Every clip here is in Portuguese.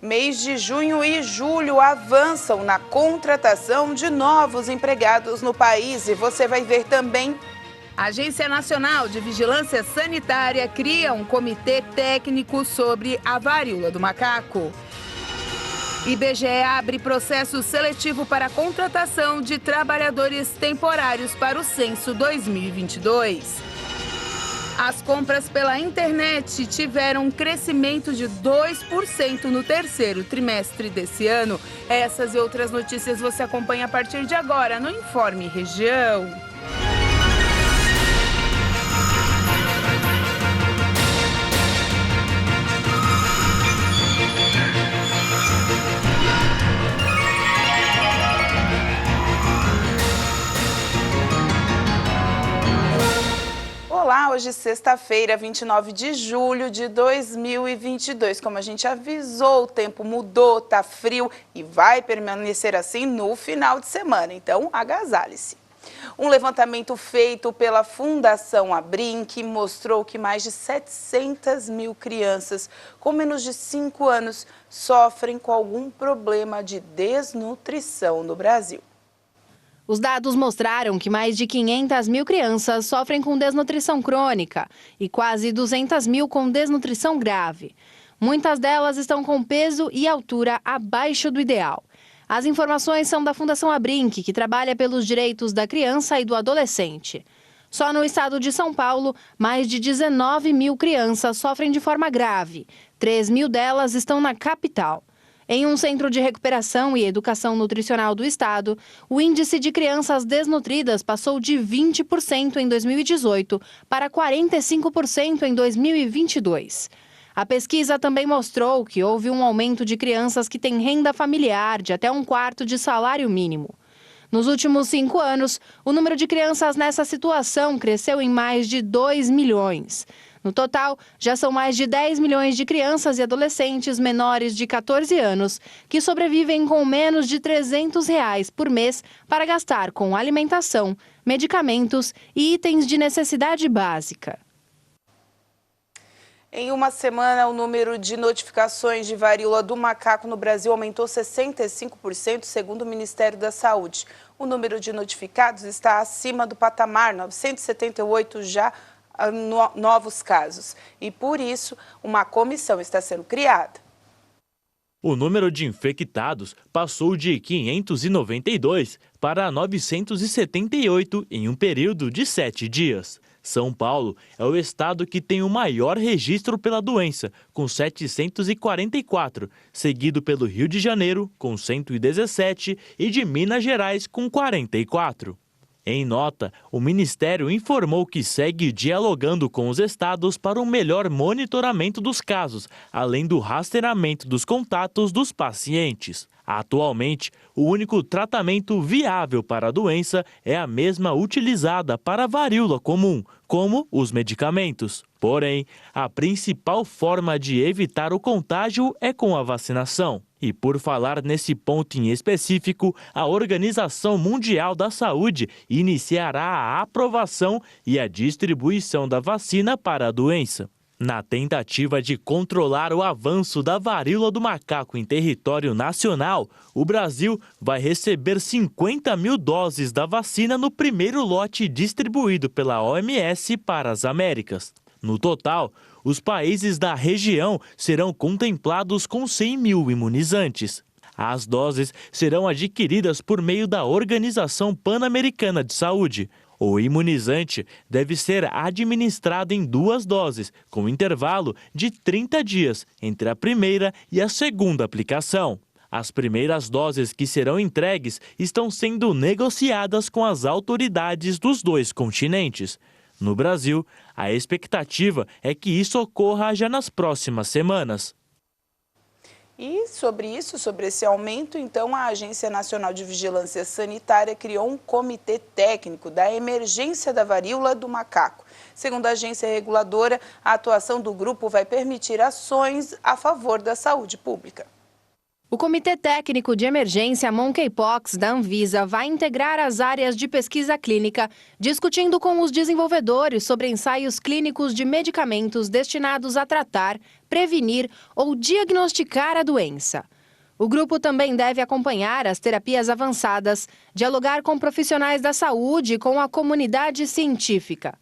Mês de junho e julho avançam na contratação de novos empregados no país e você vai ver também. A Agência Nacional de Vigilância Sanitária cria um comitê técnico sobre a varíola do macaco. IBGE abre processo seletivo para a contratação de trabalhadores temporários para o censo 2022. As compras pela internet tiveram um crescimento de 2% no terceiro trimestre desse ano. Essas e outras notícias você acompanha a partir de agora no Informe Região. Olá, hoje sexta-feira, 29 de julho de 2022. Como a gente avisou, o tempo mudou, tá frio e vai permanecer assim no final de semana. Então, agasalhe-se. Um levantamento feito pela Fundação Abrinq mostrou que mais de 700 mil crianças com menos de 5 anos sofrem com algum problema de desnutrição no Brasil. Os dados mostraram que mais de 500 mil crianças sofrem com desnutrição crônica e quase 200 mil com desnutrição grave. Muitas delas estão com peso e altura abaixo do ideal. As informações são da Fundação Abrinq, que trabalha pelos direitos da criança e do adolescente. Só no estado de São Paulo, mais de 19 mil crianças sofrem de forma grave. 3 mil delas estão na capital. Em um centro de recuperação e educação nutricional do estado, o índice de crianças desnutridas passou de 20% em 2018 para 45% em 2022. A pesquisa também mostrou que houve um aumento de crianças que têm renda familiar de até 1/4 de salário mínimo. Nos últimos 5 anos, o número de crianças nessa situação cresceu em mais de 2 milhões. No total, já são mais de 10 milhões de crianças e adolescentes menores de 14 anos que sobrevivem com menos de R$300 por mês para gastar com alimentação, medicamentos e itens de necessidade básica. Em uma semana, o número de notificações de varíola do macaco no Brasil aumentou 65%, segundo o Ministério da Saúde. O número de notificados está acima do patamar, 978 já novos casos. E por isso, uma comissão está sendo criada. O número de infectados passou de 592 para 978 em um período de 7 dias. São Paulo é o estado que tem o maior registro pela doença, com 744, seguido pelo Rio de Janeiro, com 117, e de Minas Gerais, com 44. Em nota, o Ministério informou que segue dialogando com os estados para um melhor monitoramento dos casos, além do rastreamento dos contatos dos pacientes. Atualmente, o único tratamento viável para a doença é a mesma utilizada para a varíola comum, como os medicamentos. Porém, a principal forma de evitar o contágio é com a vacinação. E por falar nesse ponto em específico, a Organização Mundial da Saúde iniciará a aprovação e a distribuição da vacina para a doença. Na tentativa de controlar o avanço da varíola do macaco em território nacional, o Brasil vai receber 50 mil doses da vacina no primeiro lote distribuído pela OMS para as Américas. No total, os países da região serão contemplados com 100 mil imunizantes. As doses serão adquiridas por meio da Organização Pan-Americana de Saúde. O imunizante deve ser administrado em 2 doses, com intervalo de 30 dias entre a primeira e a segunda aplicação. As primeiras doses que serão entregues estão sendo negociadas com as autoridades dos 2 continentes. No Brasil, a expectativa é que isso ocorra já nas próximas semanas. E sobre esse aumento, então, a Agência Nacional de Vigilância Sanitária criou um comitê técnico da emergência da varíola do macaco. Segundo a agência reguladora, a atuação do grupo vai permitir ações a favor da saúde pública. O Comitê Técnico de Emergência Monkeypox da Anvisa vai integrar as áreas de pesquisa clínica, discutindo com os desenvolvedores sobre ensaios clínicos de medicamentos destinados a tratar, prevenir ou diagnosticar a doença. O grupo também deve acompanhar as terapias avançadas, dialogar com profissionais da saúde e com a comunidade científica.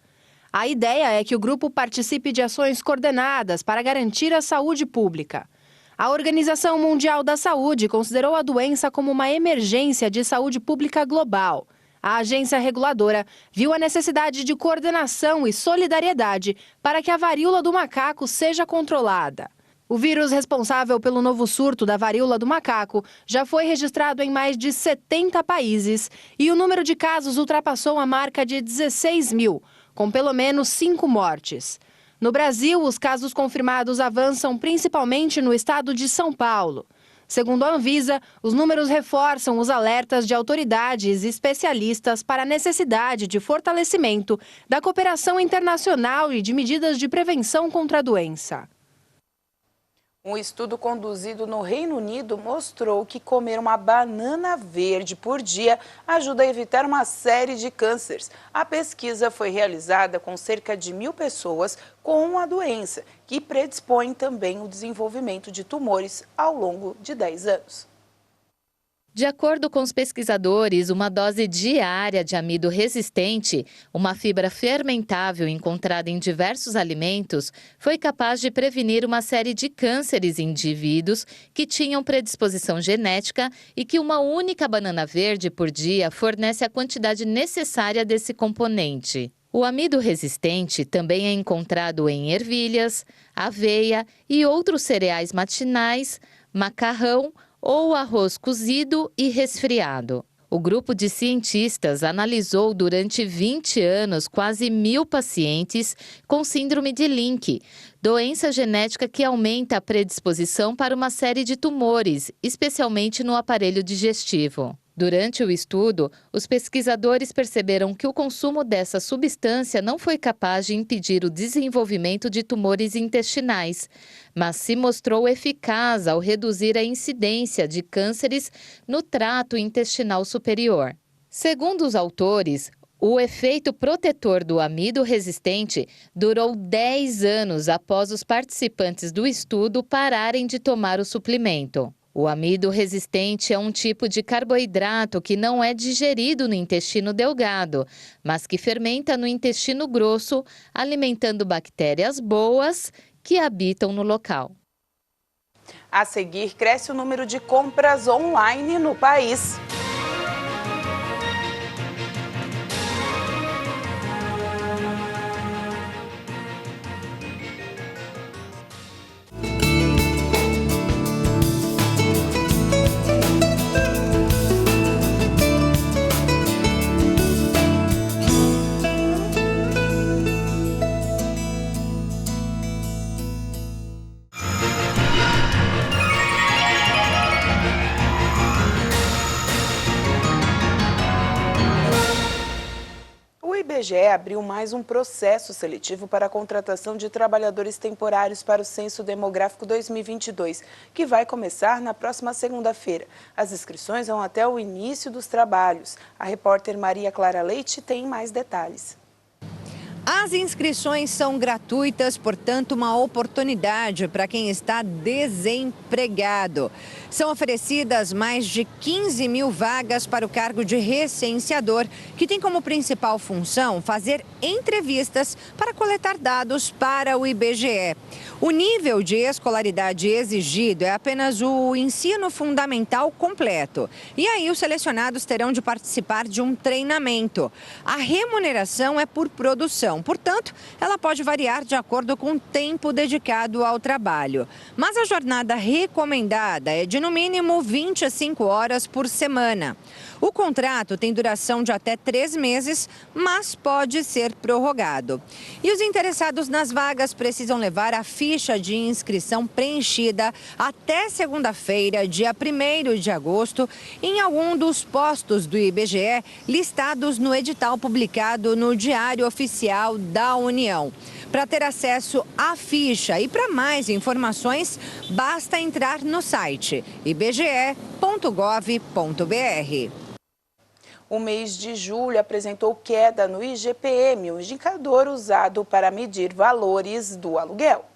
A ideia é que o grupo participe de ações coordenadas para garantir a saúde pública. A Organização Mundial da Saúde considerou a doença como uma emergência de saúde pública global. A agência reguladora viu a necessidade de coordenação e solidariedade para que a varíola do macaco seja controlada. O vírus responsável pelo novo surto da varíola do macaco já foi registrado em mais de 70 países e o número de casos ultrapassou a marca de 16 mil, com pelo menos 5 mortes. No Brasil, os casos confirmados avançam principalmente no estado de São Paulo. Segundo a Anvisa, os números reforçam os alertas de autoridades e especialistas para a necessidade de fortalecimento da cooperação internacional e de medidas de prevenção contra a doença. Um estudo conduzido no Reino Unido mostrou que comer uma banana verde por dia ajuda a evitar uma série de cânceres. A pesquisa foi realizada com cerca de 1.000 pessoas com a doença, que predispõe também o desenvolvimento de tumores ao longo de 10 anos. De acordo com os pesquisadores, uma dose diária de amido resistente, uma fibra fermentável encontrada em diversos alimentos, foi capaz de prevenir uma série de cânceres em indivíduos que tinham predisposição genética e que uma única banana verde por dia fornece a quantidade necessária desse componente. O amido resistente também é encontrado em ervilhas, aveia e outros cereais matinais, macarrão ou arroz cozido e resfriado. O grupo de cientistas analisou durante 20 anos quase 1.000 pacientes com síndrome de Lynch, doença genética que aumenta a predisposição para uma série de tumores, especialmente no aparelho digestivo. Durante o estudo, os pesquisadores perceberam que o consumo dessa substância não foi capaz de impedir o desenvolvimento de tumores intestinais, mas se mostrou eficaz ao reduzir a incidência de cânceres no trato intestinal superior. Segundo os autores, o efeito protetor do amido resistente durou 10 anos após os participantes do estudo pararem de tomar o suplemento. O amido resistente é um tipo de carboidrato que não é digerido no intestino delgado, mas que fermenta no intestino grosso, alimentando bactérias boas que habitam no local. A seguir, cresce o número de compras online no país. O IBGE abriu mais um processo seletivo para a contratação de trabalhadores temporários para o Censo Demográfico 2022, que vai começar na próxima segunda-feira. As inscrições vão até o início dos trabalhos. A repórter Maria Clara Leite tem mais detalhes. As inscrições são gratuitas, portanto, uma oportunidade para quem está desempregado. São oferecidas mais de 15.000 vagas para o cargo de recenseador, que tem como principal função fazer entrevistas para coletar dados para o IBGE. O nível de escolaridade exigido é apenas o ensino fundamental completo. E aí os selecionados terão de participar de um treinamento. A remuneração é por produção, portanto, ela pode variar de acordo com o tempo dedicado ao trabalho. Mas a jornada recomendada é de no mínimo 25 horas por semana. O contrato tem duração de até 3 meses, mas pode ser prorrogado. E os interessados nas vagas precisam levar a ficha de inscrição preenchida até segunda-feira, dia 1º de agosto, em algum dos postos do IBGE listados no edital publicado no Diário Oficial Federal da União. Para ter acesso à ficha e para mais informações, basta entrar no site ibge.gov.br. O mês de julho apresentou queda no IGPM, o indicador usado para medir valores do aluguel.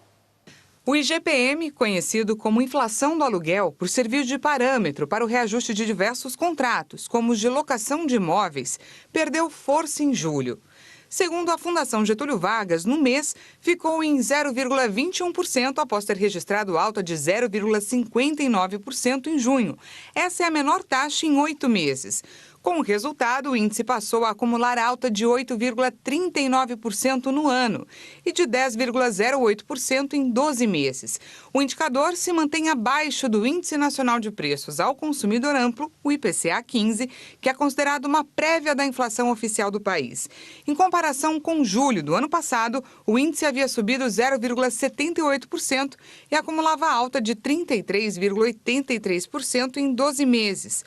O IGPM, conhecido como inflação do aluguel, por servir de parâmetro para o reajuste de diversos contratos, como os de locação de imóveis, perdeu força em julho. Segundo a Fundação Getúlio Vargas, no mês, ficou em 0,21% após ter registrado alta de 0,59% em junho. Essa é a menor taxa em 8 meses. Com o resultado, o índice passou a acumular alta de 8,39% no ano e de 10,08% em 12 meses. O indicador se mantém abaixo do Índice Nacional de Preços ao Consumidor Amplo, o IPCA 15, que é considerado uma prévia da inflação oficial do país. Em comparação com julho do ano passado, o índice havia subido 0,78% e acumulava alta de 33,83% em 12 meses.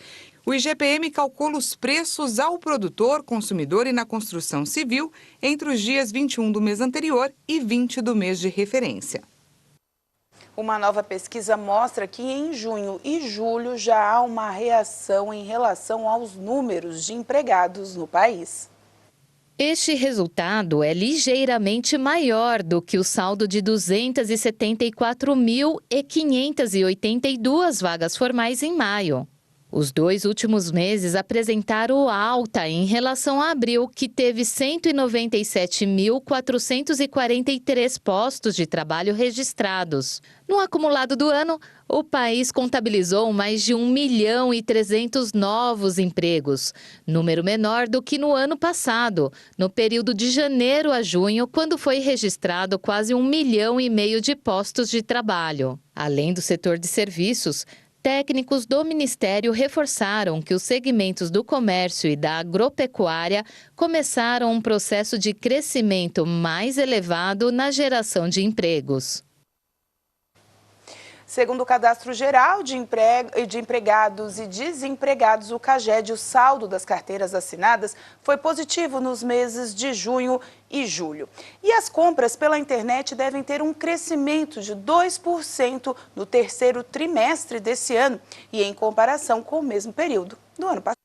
O IGPM calcula os preços ao produtor, consumidor e na construção civil entre os dias 21 do mês anterior e 20 do mês de referência. Uma nova pesquisa mostra que em junho e julho já há uma reação em relação aos números de empregados no país. Este resultado é ligeiramente maior do que o saldo de 274.582 vagas formais em maio. Os 2 últimos meses apresentaram alta em relação a abril, que teve 197.443 postos de trabalho registrados. No acumulado do ano, o país contabilizou mais de 1.300.000 novos empregos, número menor do que no ano passado, no período de janeiro a junho, quando foi registrado quase 1,5 milhão de postos de trabalho. Além do setor de serviços, técnicos do Ministério reforçaram que os segmentos do comércio e da agropecuária começaram um processo de crescimento mais elevado na geração de empregos. Segundo o Cadastro Geral de Empregados e Desempregados, o CAGED, o saldo das carteiras assinadas foi positivo nos meses de junho e julho. E as compras pela internet devem ter um crescimento de 2% no terceiro trimestre desse ano e em comparação com o mesmo período do ano passado.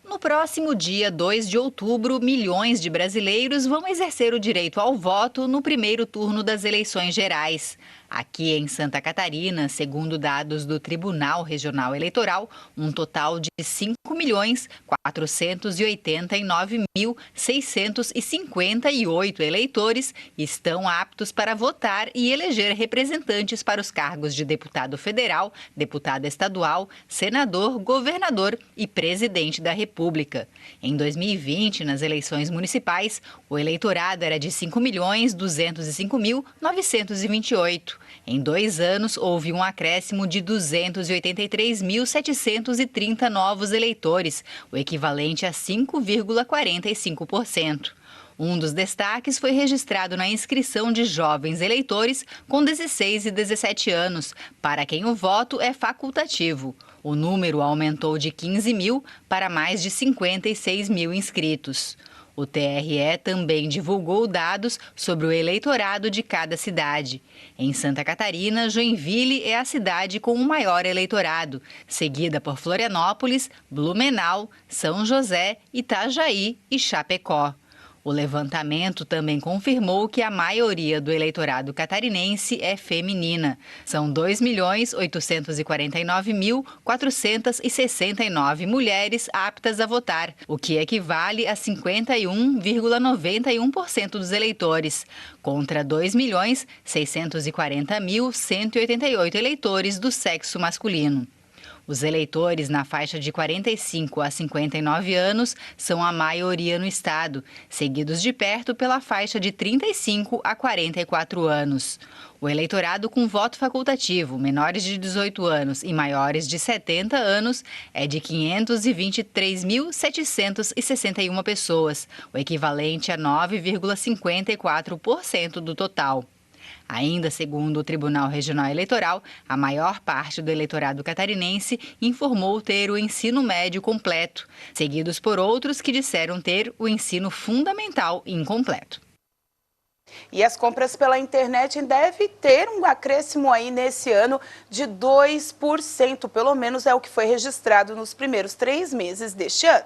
No próximo dia 2 de outubro, milhões de brasileiros vão exercer o direito ao voto no primeiro turno das eleições gerais. Aqui em Santa Catarina, segundo dados do Tribunal Regional Eleitoral, um total de 5.489.658 eleitores estão aptos para votar e eleger representantes para os cargos de deputado federal, deputado estadual, senador, governador e presidente da República. Em 2020, nas eleições municipais, o eleitorado era de 5.205.928. Em 2 anos, houve um acréscimo de 283.730 novos eleitores, o equivalente a 5,45%. Um dos destaques foi registrado na inscrição de jovens eleitores com 16 e 17 anos, para quem o voto é facultativo. O número aumentou de 15 mil para mais de 56 mil inscritos. O TRE também divulgou dados sobre o eleitorado de cada cidade. Em Santa Catarina, Joinville é a cidade com o maior eleitorado, seguida por Florianópolis, Blumenau, São José, Itajaí e Chapecó. O levantamento também confirmou que a maioria do eleitorado catarinense é feminina. São 2.849.469 mulheres aptas a votar, o que equivale a 51,91% dos eleitores, contra 2.640.188 eleitores do sexo masculino. Os eleitores na faixa de 45 a 59 anos são a maioria no estado, seguidos de perto pela faixa de 35 a 44 anos. O eleitorado com voto facultativo, menores de 18 anos e maiores de 70 anos, é de 523.761 pessoas, o equivalente a 9,54% do total. Ainda segundo o Tribunal Regional Eleitoral, a maior parte do eleitorado catarinense informou ter o ensino médio completo, seguidos por outros que disseram ter o ensino fundamental incompleto. E as compras pela internet devem ter um acréscimo aí nesse ano de 2%, pelo menos é o que foi registrado nos primeiros 3 meses deste ano.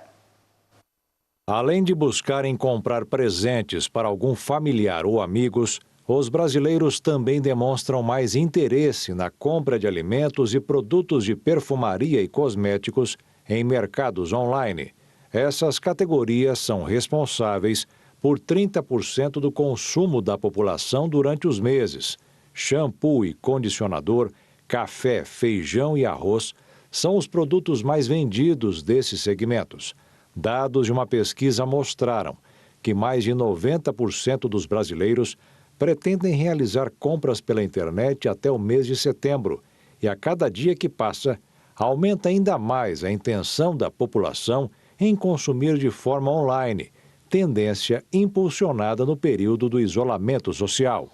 Além de buscarem comprar presentes para algum familiar ou amigos, os brasileiros também demonstram mais interesse na compra de alimentos e produtos de perfumaria e cosméticos em mercados online. Essas categorias são responsáveis por 30% do consumo da população durante os meses. Shampoo e condicionador, café, feijão e arroz são os produtos mais vendidos desses segmentos. Dados de uma pesquisa mostraram que mais de 90% dos brasileiros pretendem realizar compras pela internet até o mês de setembro. E a cada dia que passa, aumenta ainda mais a intenção da população em consumir de forma online, tendência impulsionada no período do isolamento social.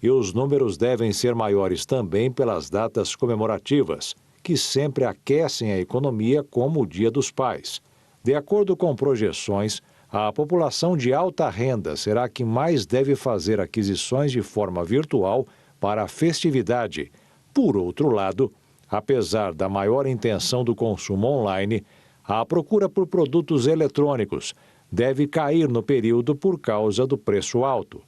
E os números devem ser maiores também pelas datas comemorativas, que sempre aquecem a economia, como o Dia dos Pais. De acordo com projeções, a população de alta renda será a que mais deve fazer aquisições de forma virtual para a festividade. Por outro lado, apesar da maior intenção do consumo online, a procura por produtos eletrônicos deve cair no período por causa do preço alto.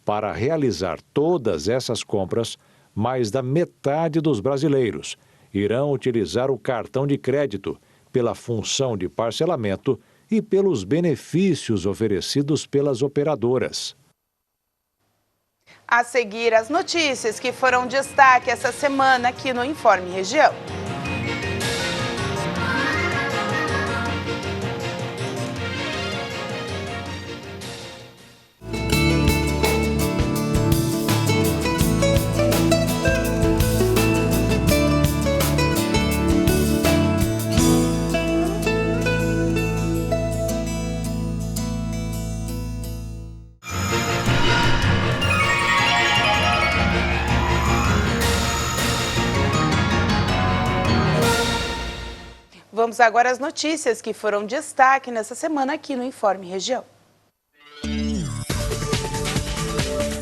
Para realizar todas essas compras, mais da metade dos brasileiros irão utilizar o cartão de crédito, pela função de parcelamento e pelos benefícios oferecidos pelas operadoras. A seguir, as notícias que foram destaque essa semana aqui no Informe Região. Vamos agora às notícias que foram destaque nessa semana aqui no Informe Região.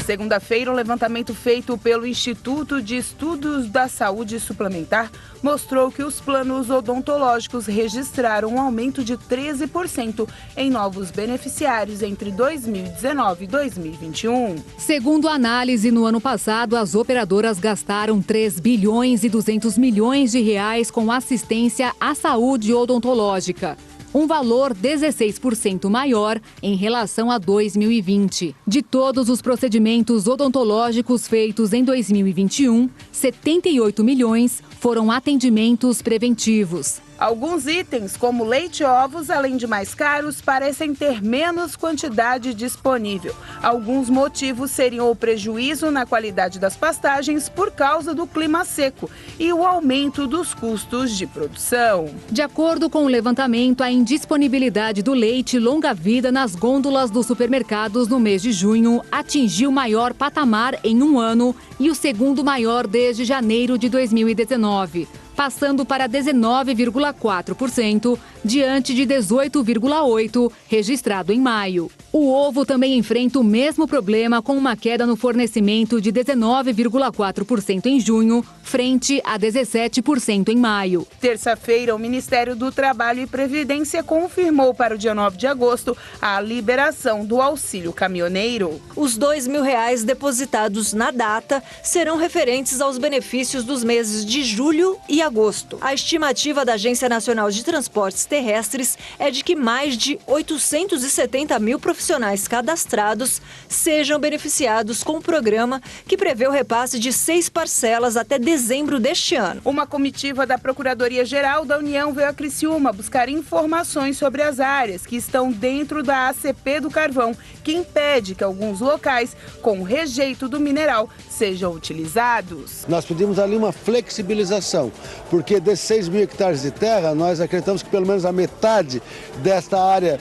Segunda-feira, um levantamento feito pelo Instituto de Estudos da Saúde Suplementar mostrou que os planos odontológicos registraram um aumento de 13% em novos beneficiários entre 2019 e 2021. Segundo a análise, no ano passado, as operadoras gastaram 3 bilhões e 200 milhões de reais com assistência à saúde odontológica. Um valor 16% maior em relação a 2020. De todos os procedimentos odontológicos feitos em 2021, 78 milhões foram atendimentos preventivos. Alguns itens, como leite e ovos, além de mais caros, parecem ter menos quantidade disponível. Alguns motivos seriam o prejuízo na qualidade das pastagens por causa do clima seco e o aumento dos custos de produção. De acordo com o levantamento, a indisponibilidade do leite longa-vida nas gôndolas dos supermercados no mês de junho atingiu o maior patamar em um ano e o segundo maior desde janeiro de 2019. Passando para 19,4%, diante de 18,8% registrado em maio. O ovo também enfrenta o mesmo problema, com uma queda no fornecimento de 19,4% em junho, frente a 17% em maio. Terça-feira, o Ministério do Trabalho e Previdência confirmou para o dia 9 de agosto a liberação do auxílio caminhoneiro. Os R$2.000 depositados na data serão referentes aos benefícios dos meses de julho e agosto. A estimativa da Agência Nacional de Transportes Terrestres é de que mais de 870 mil profissionais cadastrados sejam beneficiados com o programa, que prevê o repasse de 6 parcelas até dezembro deste ano. Uma comitiva da Procuradoria-Geral da União veio a Criciúma buscar informações sobre as áreas que estão dentro da ACP do Carvão, que impede que alguns locais com rejeito do mineral sejam sejam utilizados. Nós pedimos ali uma flexibilização, porque desses 6 mil hectares de terra, nós acreditamos que pelo menos a metade desta área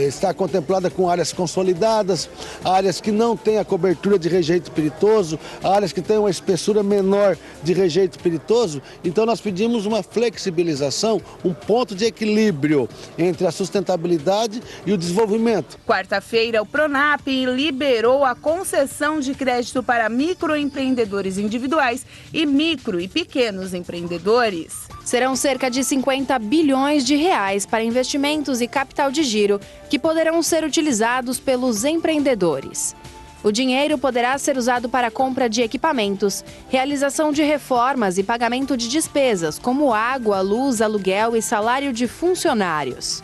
está contemplada com áreas consolidadas, áreas que não têm a cobertura de rejeito piritoso, áreas que têm uma espessura menor de rejeito piritoso. Então nós pedimos uma flexibilização, um ponto de equilíbrio entre a sustentabilidade e o desenvolvimento. Quarta-feira, o Pronap liberou a concessão de crédito para microempreendedores individuais e micro e pequenos empreendedores. Serão cerca de 50 bilhões de reais para investimentos e capital de giro que poderão ser utilizados pelos empreendedores. O dinheiro poderá ser usado para a compra de equipamentos, realização de reformas e pagamento de despesas, como água, luz, aluguel e salário de funcionários.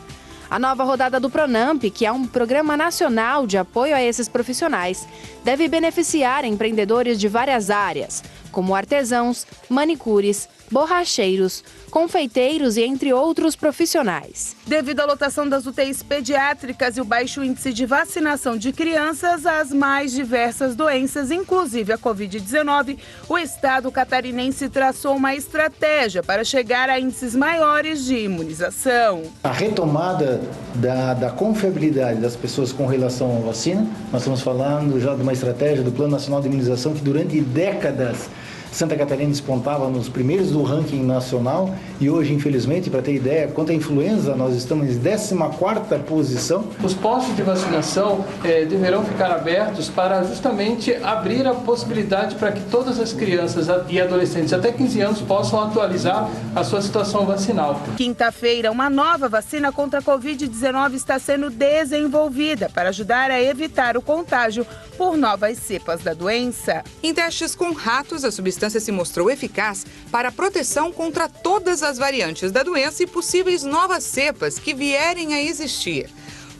A nova rodada do Pronamp, que é um programa nacional de apoio a esses profissionais, deve beneficiar empreendedores de várias áreas, como artesãos, manicures, borracheiros, confeiteiros e entre outros profissionais. Devido à lotação das UTIs pediátricas e o baixo índice de vacinação de crianças às mais diversas doenças, inclusive a Covid-19, o estado catarinense traçou uma estratégia para chegar a índices maiores de imunização. A retomada da confiabilidade das pessoas com relação à vacina, nós estamos falando já de uma estratégia do Plano Nacional de Imunização que durante décadas Santa Catarina despontava nos primeiros do ranking nacional e hoje, infelizmente, para ter ideia, quanto à influenza, nós estamos em 14ª posição. Os postos de vacinação deverão ficar abertos para justamente abrir a possibilidade para que todas as crianças e adolescentes até 15 anos possam atualizar a sua situação vacinal. Quinta-feira, uma nova vacina contra a Covid-19 está sendo desenvolvida para ajudar a evitar o contágio por novas cepas da doença. Em testes com ratos, a substância se mostrou eficaz para a proteção contra todas as variantes da doença e possíveis novas cepas que vierem a existir.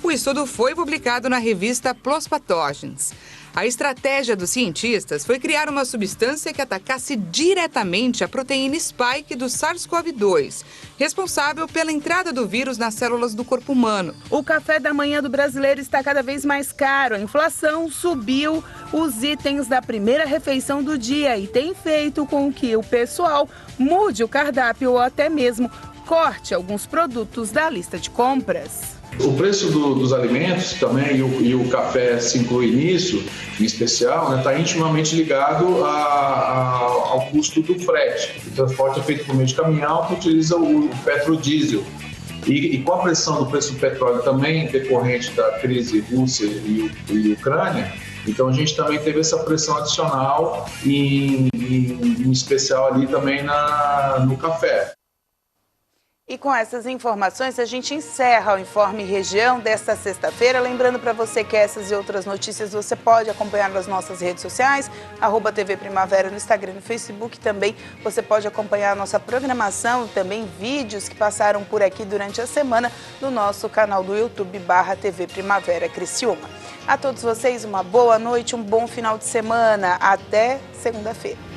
O estudo foi publicado na revista PLOS Pathogens. A estratégia dos cientistas foi criar uma substância que atacasse diretamente a proteína spike do SARS-CoV-2, responsável pela entrada do vírus nas células do corpo humano. O café da manhã do brasileiro está cada vez mais caro. A inflação subiu os itens da primeira refeição do dia e tem feito com que o pessoal mude o cardápio ou até mesmo corte alguns produtos da lista de compras. O preço dos alimentos também e o café se inclui nisso, em especial, está intimamente ligado ao custo do frete. O transporte é feito por meio de caminhão que utiliza o petrodiesel. E com a pressão do preço do petróleo também decorrente da crise Rússia e Ucrânia, então a gente também teve essa pressão adicional, em especial ali também no café. E com essas informações a gente encerra o Informe Região desta sexta-feira. Lembrando para você que essas e outras notícias você pode acompanhar nas nossas redes sociais, @TV Primavera no Instagram e no Facebook. Também você pode acompanhar a nossa programação e também vídeos que passaram por aqui durante a semana no nosso canal do YouTube /TV Primavera Criciúma. A todos vocês uma boa noite, um bom final de semana. Até segunda-feira.